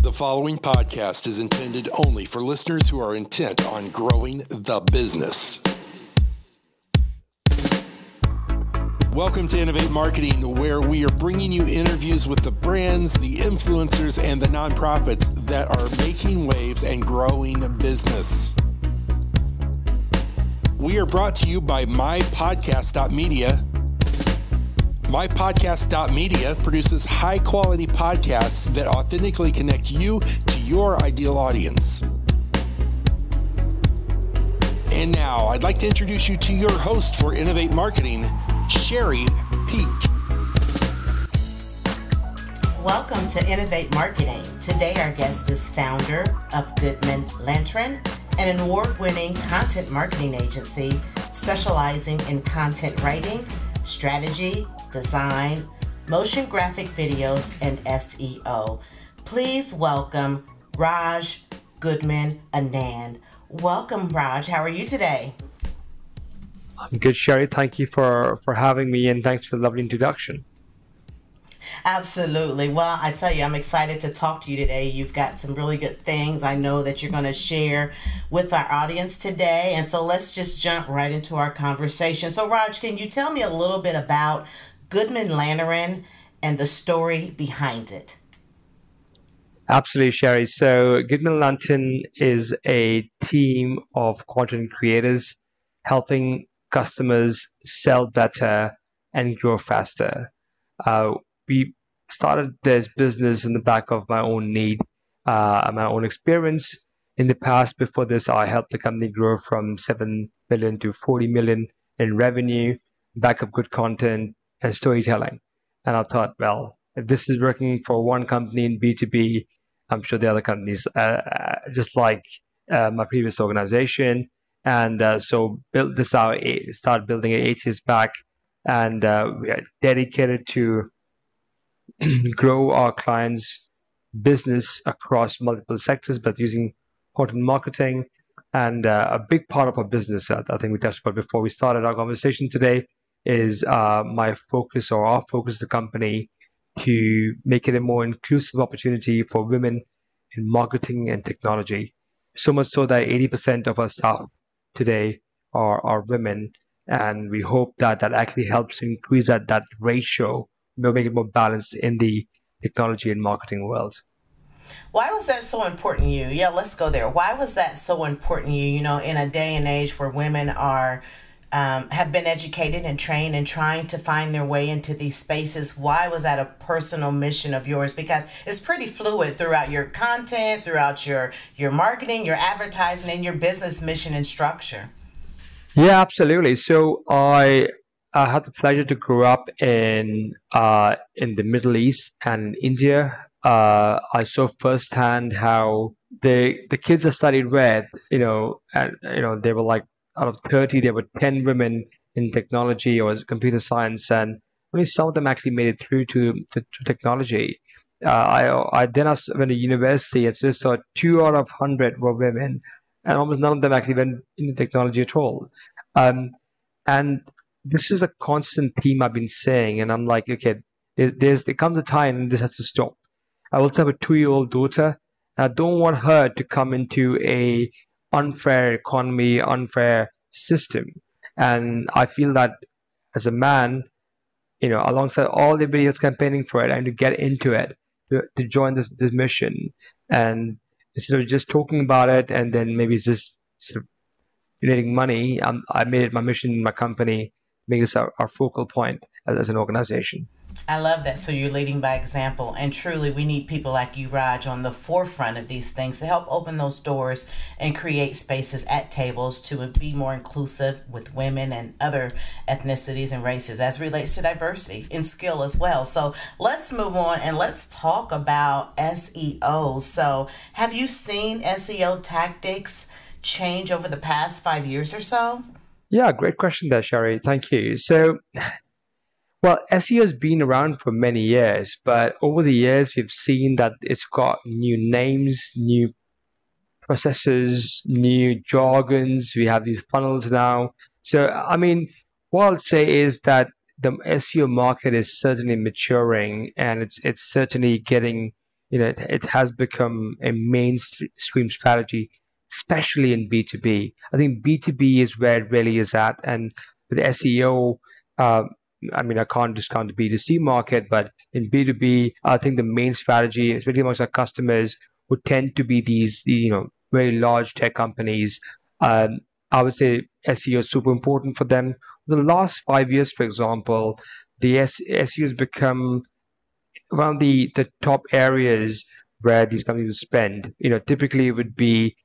The following podcast is intended only for listeners who are intent on growing the business. Welcome to Innovate Marketing, where we are bringing you interviews with the brands, the influencers, and the nonprofits that are making waves and growing business. We are brought to you by mypodcast.media. MyPodcast.media produces high-quality podcasts that authentically connect you to your ideal audience. And now, I'd like to introduce you to your host for Innovate Marketing, Sherry Peak. Welcome to Innovate Marketing. Today, our guest is founder of Goodman Lantern, an award-winning content marketing agency specializing in content writing, strategy, design, motion graphic videos, and SEO. Please welcome Raj Goodman Anand. Welcome, Raj. How are you today? I'm good, Sherry. Thank you for having me, and thanks for the lovely introduction. Absolutely. Well, I tell you, I'm excited to talk to you today. You've got some really good things I know that you're going to share with our audience today. And so let's just jump right into our conversation. So, Raj, can you tell me a little bit about Goodman Lantern and the story behind it? Absolutely, Sherry. So Goodman Lantern is a team of content creators helping customers sell better and grow faster. We started this business in the back of my own need, my own experience. In the past, before this, I helped the company grow from 7 million to 40 million in revenue, back of good content and storytelling. And I thought, well, if this is working for one company in B2B, I'm sure the other companies, just like my previous organization. And so built this out, started building it 8 years back, and we are dedicated to grow our clients' business across multiple sectors, but using content marketing. And a big part of our business, I think we touched about before we started our conversation today, is my focus, or our focus of the company, to make it a more inclusive opportunity for women in marketing and technology. So much so that 80% of our staff today are women, and we hope that actually helps increase that ratio, make it more balanced in the technology and marketing world. Why was that so important to you? Yeah, let's go there. Why was that so important to you? You know, in a day and age where women are have been educated and trained and trying to find their way into these spaces, why was that a personal mission of yours? Because it's pretty fluid throughout your content, throughout your marketing, your advertising, and your business mission and structure. Yeah, absolutely. So I had the pleasure to grow up in the Middle East and India. I saw firsthand how the kids I studied with, and they were like, out of 30, there were 10 women in technology or computer science, and only some of them actually made it through to technology. I then went to university and just saw 2 out of 100 were women, and almost none of them actually went into technology at all. And this is a constant theme I've been saying, and I'm like, okay, there comes a time and this has to stop. I also have a 2-year-old daughter, and I don't want her to come into a unfair economy, unfair system. And I feel that as a man, alongside all everybody else campaigning for it, I need to get into it to join this mission. And instead of just talking about it and then maybe it's just sort of donating money, I made it my mission in my company, make this our focal point as an organization. I love that. So you're leading by example, and truly we need people like you, Raj, on the forefront of these things to help open those doors and create spaces at tables to be more inclusive with women and other ethnicities and races as relates to diversity in skill as well. So let's move on and let's talk about SEO. So have you seen SEO tactics change over the past 5 years or so? Yeah, great question there, Sherry. Thank you. So, well, SEO has been around for many years, but over the years, we've seen that it's got new names, new processes, new jargons. We have these funnels now. So, I mean, what I'll say is that the SEO market is certainly maturing, and it's certainly getting it has become a mainstream strategy, especially in B2B. I think B2B is where it really is at. And with SEO, uh, I mean, I can't discount the B2C market, but in B2B, I think the main strategy, especially amongst our customers, would tend to be these, very large tech companies. Um, I would say SEO is super important for them. The last 5 years, for example, the SEO has become one of the top areas where these companies would spend. Typically it would be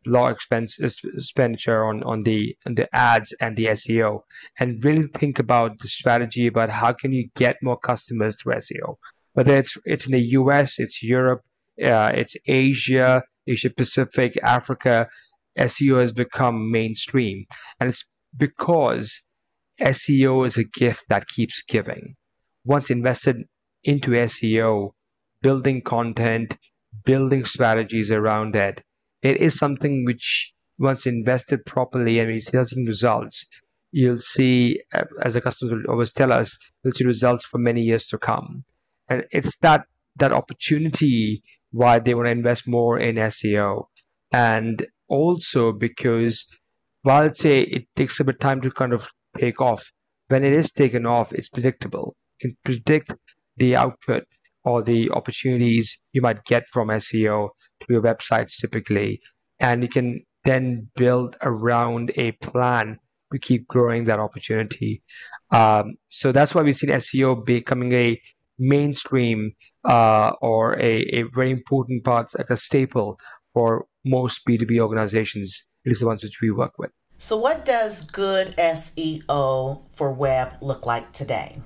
low expenditure on the ads and the SEO, and really think about the strategy about how can you get more customers through SEO. Whether it's in the US, it's Europe, it's Asia Pacific, Africa, SEO has become mainstream, and it's because SEO is a gift that keeps giving. Once invested into SEO, building content, building strategies around it, it is something which, once invested properly and it's seeing results, you'll see, as the customers will always tell us, you'll see results for many years to come. And it's that opportunity why they want to invest more in SEO. And also because while I'd say it takes a bit of time to kind of take off, when it is taken off, it's predictable. You can predict the output or the opportunities you might get from SEO to your websites typically, and you can then build around a plan to keep growing that opportunity. So that's why we've seen SEO becoming a mainstream, or a very important part, like a staple for most B2B organizations, at least the ones which we work with. So, what does good SEO for web look like today?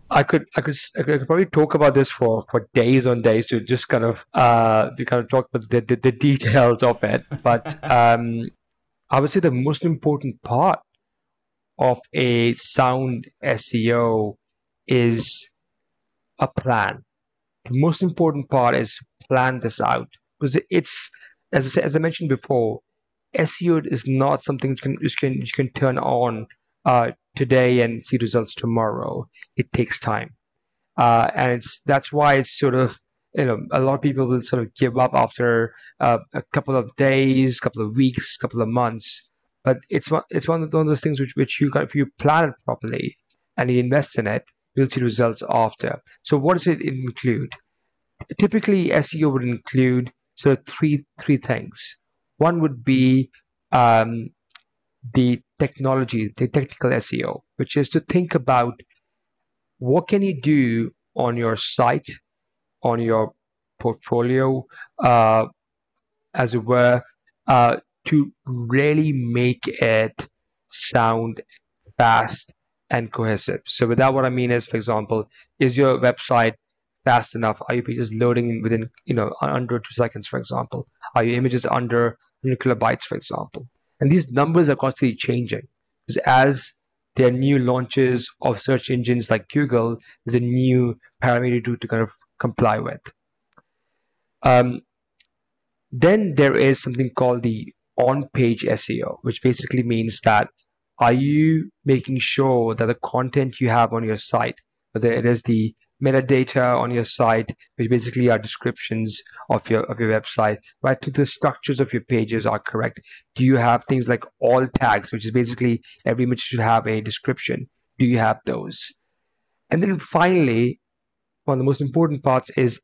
I could probably talk about this for days on days to talk about the details of it. But I would say the most important part of a sound SEO is a plan. The most important part is plan this out, because it's, as I mentioned before, SEO is not something you can turn on today and see results tomorrow. It takes time, and that's why it's sort of, a lot of people will sort of give up after a couple of days, couple of weeks, couple of months. But it's one of those things which if you plan it properly and you invest in it, you'll see results after. So what does it include? Typically, SEO would include three things. One would be um, the technology, the technical SEO, which is to think about what can you do on your site, on your portfolio, uh, as it were, to really make it sound fast and cohesive. So with that, what I mean is, for example, is your website fast enough? Are your pages loading within, under 2 seconds, for example? Are your images under 100 kilobytes, for example? And these numbers are constantly changing, because as there are new launches of search engines like Google, there's a new parameter to kind of comply with. Um, then there is something called the on-page SEO, which basically means that, are you making sure that the content you have on your site, whether it is the metadata on your site, which basically are descriptions of your website, right, to the structures of your pages, are correct? Do you have things like all tags, which is basically every image should have a description? Do you have those? And then finally, one of the most important parts is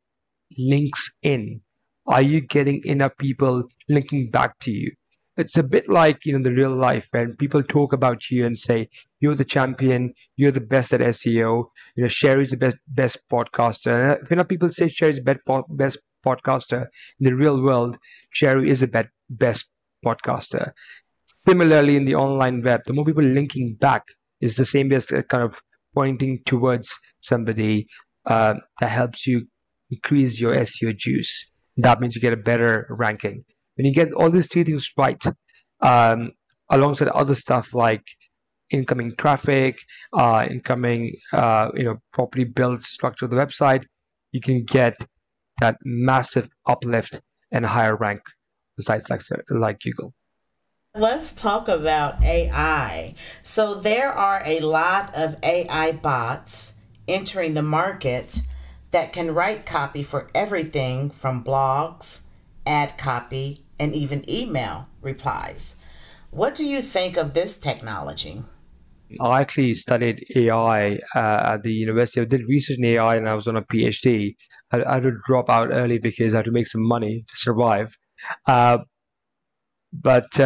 links in. Are you getting enough people linking back to you? It's a bit like, the real life, when people talk about you and say you're the champion, you're the best at SEO. Sherry's the best podcaster. And if enough people say Sherry's the best podcaster in the real world, Sherry is the best podcaster. Similarly, in the online web, the more people linking back is the same as kind of pointing towards somebody, that helps you increase your SEO juice. That means you get a better ranking. When you get all these three things right, um, alongside other stuff like incoming traffic, properly built structure of the website, you can get that massive uplift and higher rank on sites like Google. Let's talk about AI. So, there are a lot of AI bots entering the market that can write copy for everything from blogs, ad copy, and even email replies. What do you think of this technology? I actually studied AI at the university. I did research in AI and I was on a PhD. I had to drop out early because I had to make some money to survive. Uh, but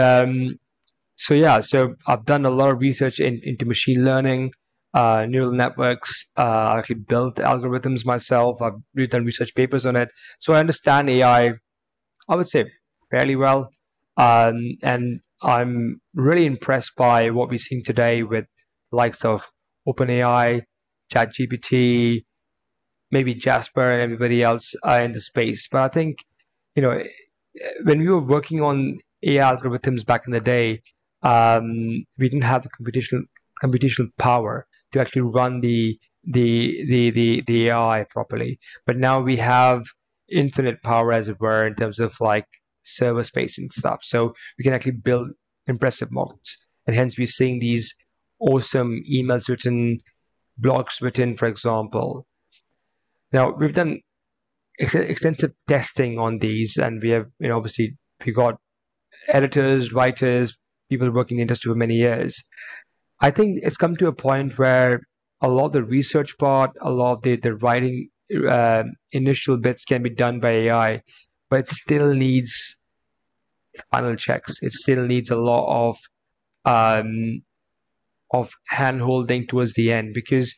So yeah, so I've done a lot of research into machine learning, neural networks. I actually built algorithms myself. I've done research papers on it. So I understand AI, I would say, fairly well. And I'm really impressed by what we're seeing today with the likes of OpenAI, ChatGPT, maybe Jasper and everybody else in the space. But I think, you know, when we were working on AI algorithms back in the day, we didn't have the computational power to actually run the AI properly. But now we have infinite power, as it were, in terms of like server space and stuff. So we can actually build impressive models, and hence we're seeing these awesome emails written, blogs written, for example. Now we've done extensive testing on these, and we have, obviously we got editors, writers, people working in the industry for many years. I think it's come to a point where a lot of the research part, a lot of the writing initial bits can be done by AI, but it still needs final checks. It still needs a lot of hand holding towards the end, because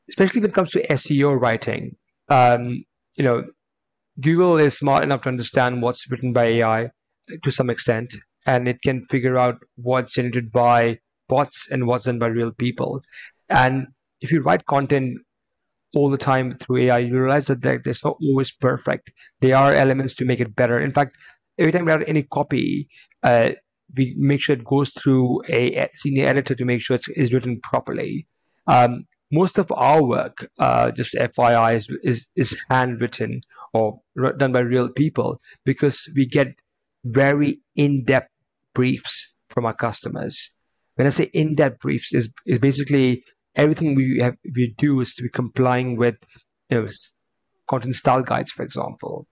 especially when it comes to SEO writing, um, you know, Google is smart enough to understand what's written by AI to some extent, and it can figure out what's generated by bots and what's done by real people. And if you write content all the time through AI, you realize that there's not always perfect. There are elements to make it better. In fact, every time we have any copy, uh, we make sure it goes through a senior editor to make sure it's written properly. Most of our work, just FYI, is handwritten or done by real people, because we get very in-depth briefs from our customers. When I say in-depth briefs, is basically everything we do is to be complying with, content style guides, for example.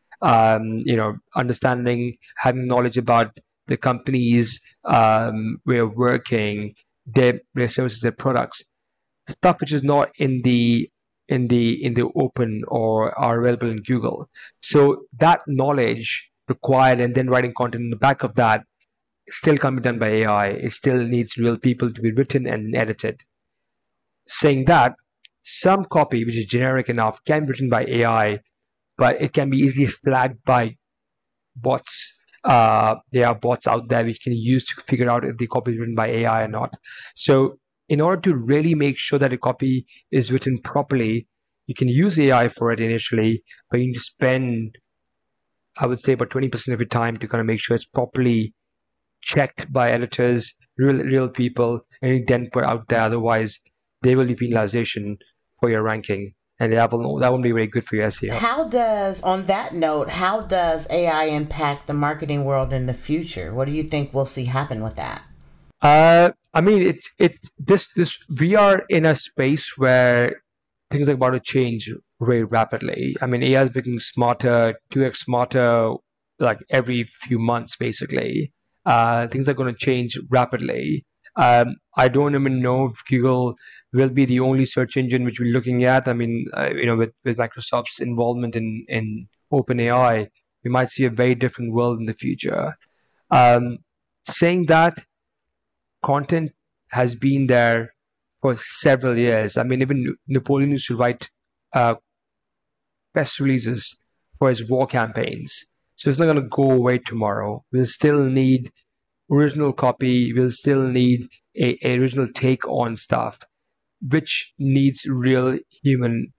Understanding, having knowledge about the company's way of working, their services, their products, stuff which is not in the open or are available in Google. So that knowledge required, and then writing content in the back of that, still can't be done by AI. It still needs real people to be written and edited. Saying that, some copy which is generic enough can be written by AI, but it can be easily flagged by bots. There are bots out there which can use to figure out if the copy is written by AI or not. So in order to really make sure that a copy is written properly, you can use AI for it initially, but you need to spend, I would say, about 20% of your time to kind of make sure it's properly checked by editors, real people, and then put out there. Otherwise, there will be penalization for your ranking, and that won't be very good for your SEO. On that note, how does AI impact the marketing world in the future? What do you think we'll see happen with that? I mean, we are in a space where things are about to change very rapidly. I mean, AI is becoming smarter, 2x smarter, like every few months, basically. Things are going to change rapidly. I don't even know if Google will be the only search engine which we're looking at. I mean, with Microsoft's involvement in OpenAI, we might see a very different world in the future. Saying that, content has been there for several years. I mean, even Napoleon used to write press releases for his war campaigns. So it's not going to go away tomorrow. We'll still need original copy. We'll still need a original take on stuff, which needs real human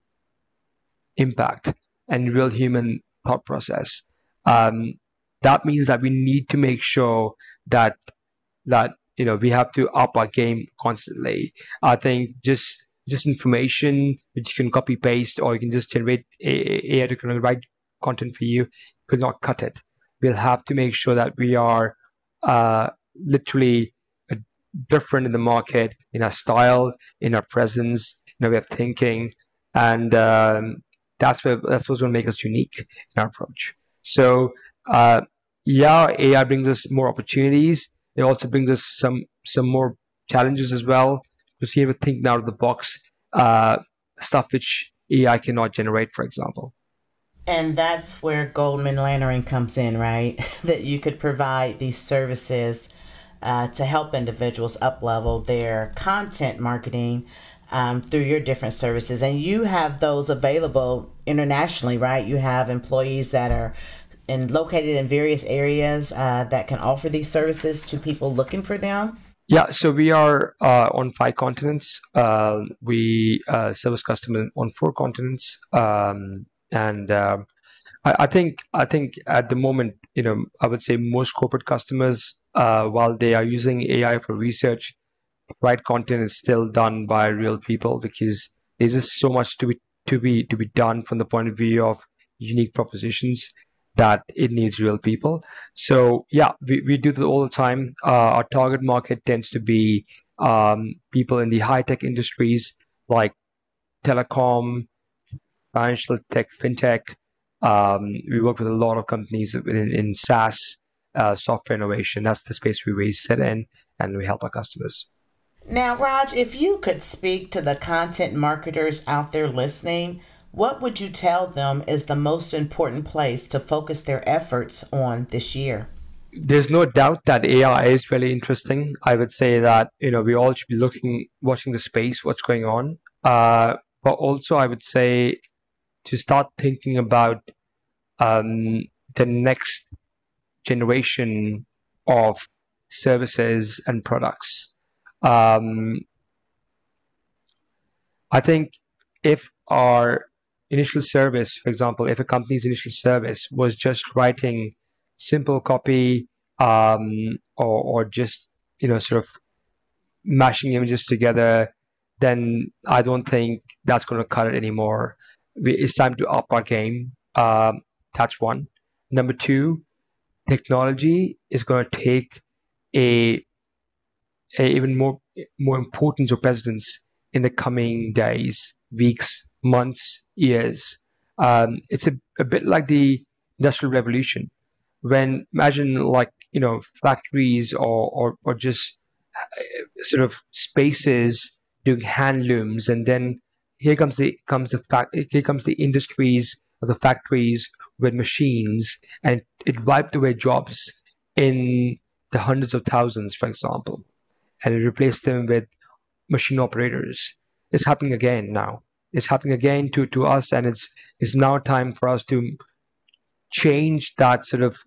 impact and real human thought process. Um, that means that we need to make sure that we have to up our game constantly. I think just information which you can copy paste, or you can just generate AI to kind of write content for you, could not cut it. We'll have to make sure that we are literally different in the market, in our style, in our presence, way of thinking, and that's what's going to make us unique in our approach. So uh, yeah, AI brings us more opportunities. It also brings us some more challenges as well, because you have to think out of the box, uh, stuff which AI cannot generate, for example. And that's where Goldman Lantern comes in, right? That you could provide these services to help individuals uplevel their content marketing through your different services. And you have those available internationally, right? You have employees that are located in various areas that can offer these services to people looking for them. Yeah, so we are on 5 continents. We service customers on 4 continents, and I think at the moment, I would say most corporate customers, while they are using AI for research, right content is still done by real people, because there's just so much to be done from the point of view of unique propositions, that it needs real people. So yeah, we do that all the time. Our target market tends to be people in the high tech industries, like telecom, financial tech, fintech. We work with a lot of companies in SaaS, software innovation. That's the space we really sit in, and we help our customers. Now, Raj, if you could speak to the content marketers out there listening, what would you tell them is the most important place to focus their efforts on this year? There's no doubt that AI is really interesting. I would say that we all should be watching the space, what's going on. But also, I would say to start thinking about um, the next generation of services and products. Um, I think if our initial service, for example, if a company's initial service was just writing simple copy, or just sort of mashing images together, then I don't think that's going to cut it anymore. It's time to up our game. That's one. Number two, technology is going to take a, a even more importance or precedence in the coming days, weeks, months, years. It's a bit like the Industrial Revolution, when imagine, like, factories, or just sort of spaces doing handlooms, and then here comes the industries, or the factories with machines, and it wiped away jobs in the hundreds of thousands, for example, and it replaced them with machine operators. It's happening again now. It's happening again to us, and it's now time for us to change that sort of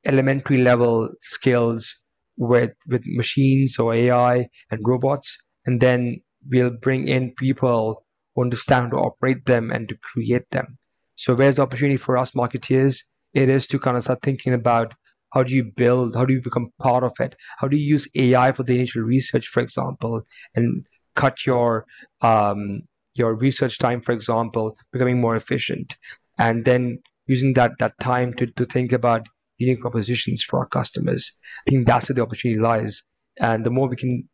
elementary level skills with machines or AI and robots, and then we'll bring in people who understand how to operate them and to create them. So where's the opportunity for us marketeers? It is to kind of start thinking about how do you build, how do you become part of it? How do you use AI for the initial research, for example, and cut your research time, for example, becoming more efficient, and then using that time to think about unique propositions for our customers. I think that's where the opportunity lies. And the more we can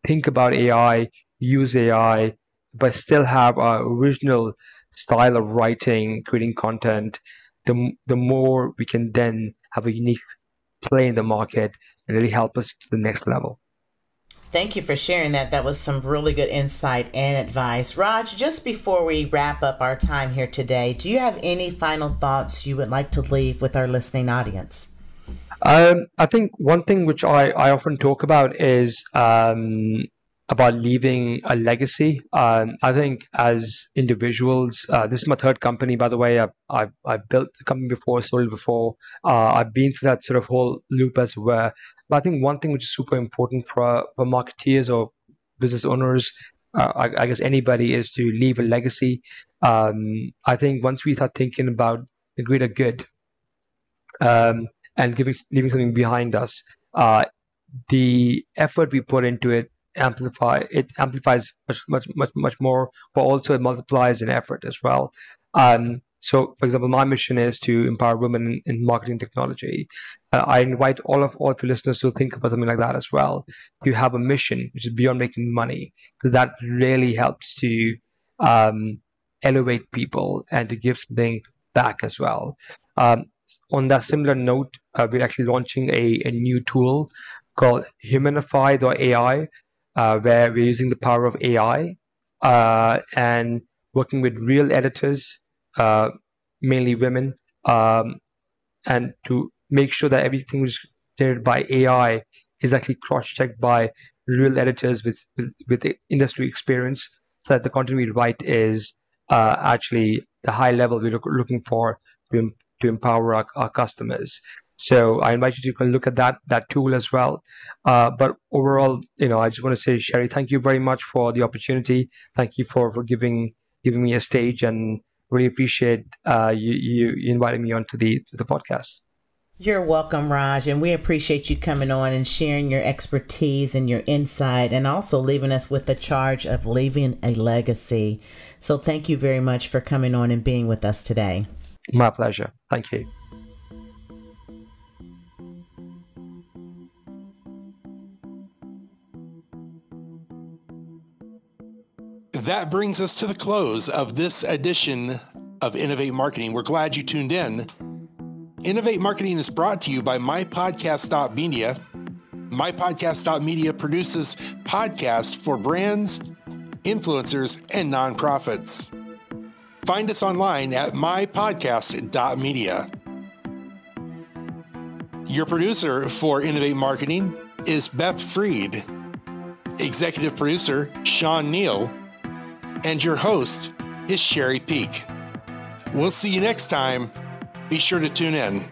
think about AI, use AI, but still have our original style of writing, creating content, the more we can then have a unique play in the market and really help us to the next level. Thank you for sharing that. That was some really good insight and advice. Raj, just before we wrap up our time here today, do you have any final thoughts you would like to leave with our listening audience? I think one thing which I often talk about is about leaving a legacy. I think as individuals, this is my third company, by the way. I've built a company before, sold it before. I've been through that sort of whole loop as well. But I think one thing which is super important for marketeers or business owners, I guess anybody, is to leave a legacy. I think once we start thinking about the greater good, um, and leaving something behind us, the effort we put into it amplifies much more, but also it multiplies in effort as well. So, for example, my mission is to empower women in marketing technology. I invite all of your listeners to think about something like that as well. You have a mission which is beyond making money, because that really helps to um, elevate people and to give something back as well. Um, on that similar note, we're actually launching a new tool called Humanify.ai, where we're using the power of AI and working with real editors, uh, mainly women, um, and to make sure that everything was generated by AI is actually cross-checked by real editors with the industry experience, so that the content we write is actually the high level we're looking for to empower our customers. So I invite you to look at that tool as well. But overall, I just want to say, Sherry, thank you very much for the opportunity. Thank you for giving me a stage, and really appreciate you inviting me onto the podcast. You're welcome, Raj, and we appreciate you coming on and sharing your expertise and your insight, and also leaving us with the charge of leaving a legacy. So thank you very much for coming on and being with us today. My pleasure. Thank you. That brings us to the close of this edition of Innovate Marketing. We're glad you tuned in. Innovate Marketing is brought to you by mypodcast.media. Mypodcast.media produces podcasts for brands, influencers, and nonprofits. Find us online at mypodcast.media. Your producer for Innovate Marketing is Beth Freed. Executive producer, Sean Neal. And your host is Sherry Peak. We'll see you next time. Be sure to tune in.